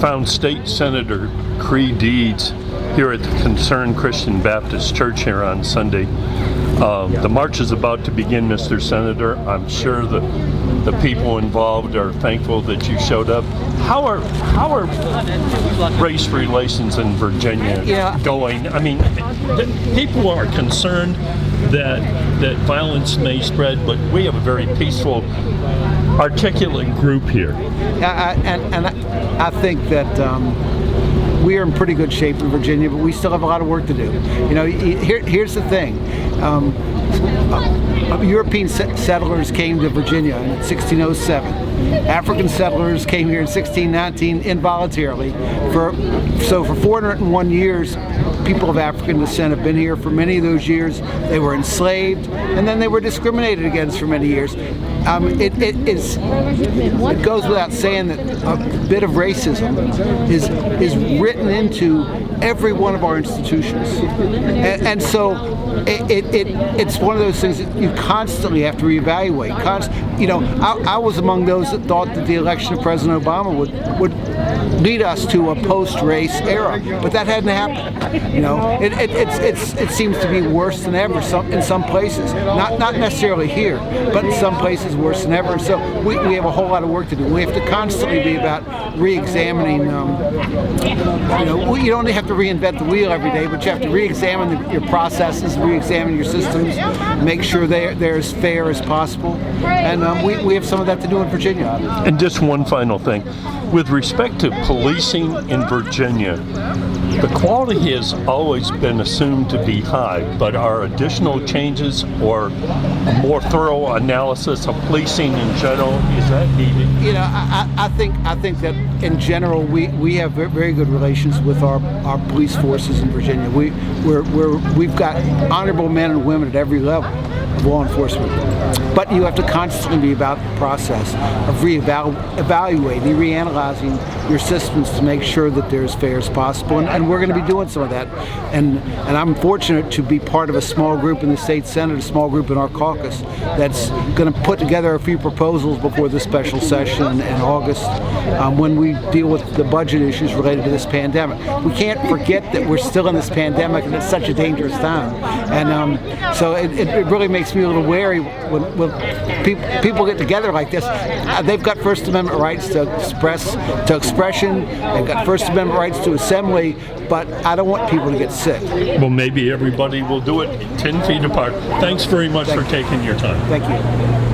found State Senator Creigh Deeds here at the Concerned Christian Baptist Church here on Sunday. The march is about to begin, Mr. Senator. I'm sure the people involved are thankful that you showed up. How are race relations in Virginia going? I mean, people are concerned that violence may spread, but we have a very peaceful, articulate group here. And I think that we are in pretty good shape in Virginia, but we still have a lot of work to do. You know, here's the thing. European settlers came to Virginia in 1607. African settlers came here in 1619 involuntarily. So for 401 years, people of African descent have been here. For many of those years, they were enslaved, and then they were discriminated against for many years. It goes without saying that a bit of racism is written into every one of our institutions, and so it's one of those things that you constantly have to reevaluate. You know, I was among those that thought that the election of President Obama would lead us to a post-race era, but that hadn't happened. You know, it seems to be worse than ever in some places. Not necessarily here, but in some places worse than ever. So we have a whole lot of work to do. We have to constantly be about re-examining. You know, you don't have to reinvent the wheel every day, but you have to re-examine your processes, re-examine your systems, make sure they're as fair as possible. And we have some of that to do in Virginia. And just one final thing. With respect to policing in Virginia, the quality has always been assumed to be high, but are additional changes or a more thorough analysis of policing in general, is that needed? You know, I think that in general we have very good relations with our police forces in Virginia. We've got honorable men and women at every level of law enforcement. But you have to constantly be about the process of evaluating, reanalyzing your systems to make sure that they're as fair as possible. And we're going to be doing some of that. And I'm fortunate to be part of a small group in the state Senate, a small group in our caucus that's going to put together a few proposals before the special session in August when we deal with the budget issues related to this pandemic. We can't forget that we're still in this pandemic and it's such a dangerous time. And so it really makes me a little wary when people get together like this. They've got First Amendment rights to expression. They've got First Amendment rights to assembly, but I don't want people to get sick. Well, maybe everybody will do it 10 feet apart. Thanks very much for taking your time. Thank you.